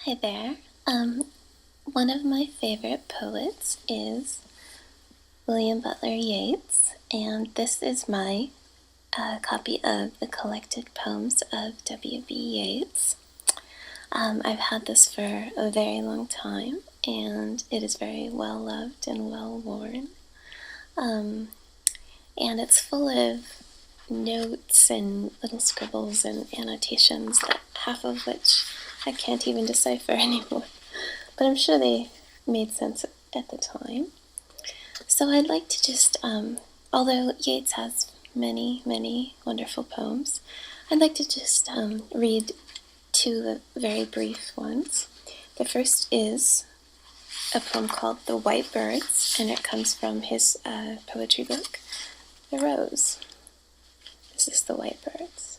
Hi there. One of my favorite poets is William Butler Yeats, and this is my copy of the collected poems of W.B. Yeats. I've had this for a very long time, and it is very well loved and well worn. And it's full of notes and little scribbles and annotations, that half of which I can't even decipher anymore, but I'm sure they made sense at the time. So I'd like to just, although Yeats has many, many wonderful poems, I'd like to just read two very brief ones. The first is a poem called The White Birds, and it comes from his poetry book, The Rose. This is The White Birds.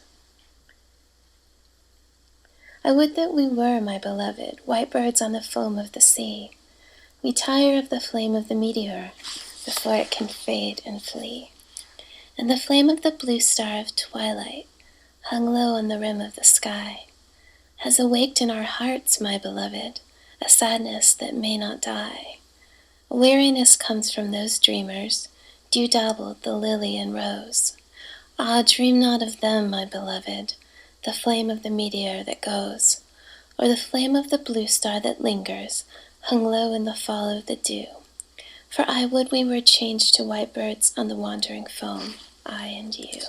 I would that we were, my beloved, white birds on the foam of the sea. We tire of the flame of the meteor before it can fade and flee. And the flame of the blue star of twilight, hung low on the rim of the sky, has awaked in our hearts, my beloved, a sadness that may not die. A weariness comes from those dreamers, dew-dabbled the lily and rose. Ah, dream not of them, my beloved, the flame of the meteor that goes, or the flame of the blue star that lingers, hung low in the fall of the dew. For I would we were changed to white birds on the wandering foam, I and you.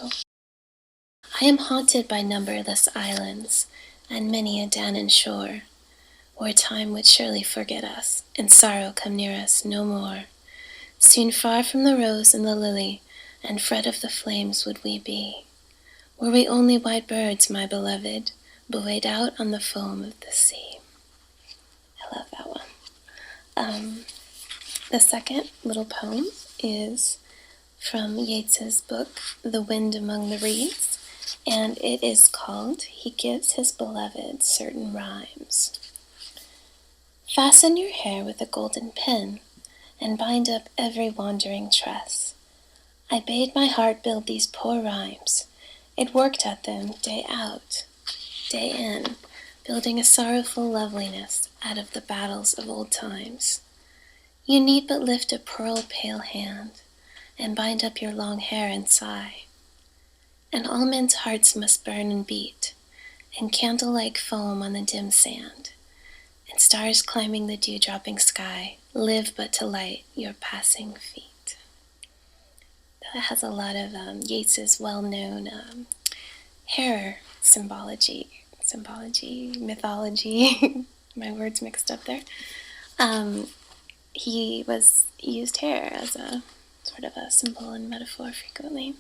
I am haunted by numberless islands, and many a Danaan shore, where time would surely forget us, and sorrow come near us no more. Soon far from the rose and the lily, and fret of the flames would we be, were we only white birds, my beloved, buoyed out on the foam of the sea. I love that one. The second little poem is from Yeats's book, The Wind Among the Reeds, and it is called He Gives His Beloved Certain Rhymes. Fasten your hair with a golden pin, and bind up every wandering tress. I bade my heart build these poor rhymes. It worked at them day out, day in, building a sorrowful loveliness out of the battles of old times. You need but lift a pearl-pale hand, and bind up your long hair and sigh. And all men's hearts must burn and beat, and candle-like foam on the dim sand, and stars climbing the dew-dropping sky live but to light your passing feet. That has a lot of Yeats's well-known hair symbology, mythology, my words mixed up there. He used hair as a sort of a symbol and metaphor frequently.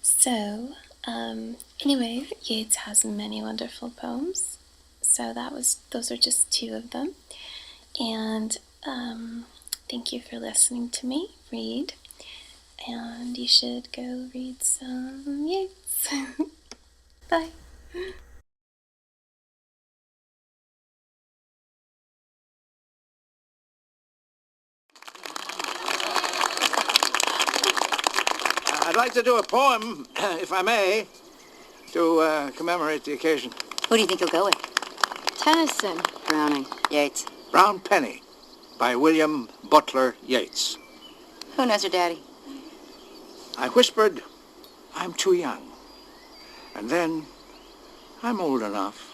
So, anyway, Yeats has many wonderful poems. So those are just two of them. And thank you for listening to me read. And you should go read some Yeats. Bye. I'd like to do a poem, if I may, to commemorate the occasion. Who do you think you'll go with? Tennyson. Browning. Yeats. Brown Penny by William Butler Yeats. Who knows her daddy? I whispered, I'm too young. And then, I'm old enough.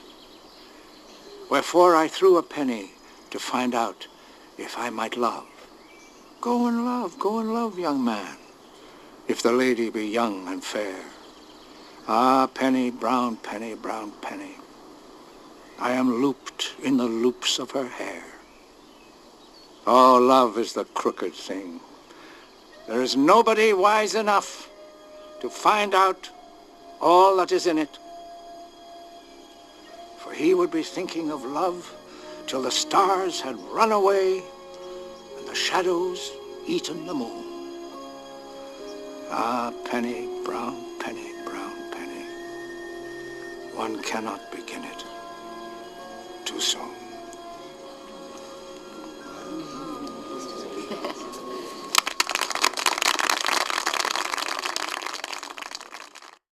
Wherefore I threw a penny to find out if I might love. Go and love, young man, if the lady be young and fair. Ah, penny, brown penny, brown penny, I am looped in the loops of her hair. Oh, love is the crooked thing. There is nobody wise enough to find out all that is in it. For he would be thinking of love till the stars had run away and the shadows eaten the moon. Ah, penny, brown penny, brown penny, one cannot begin it too soon.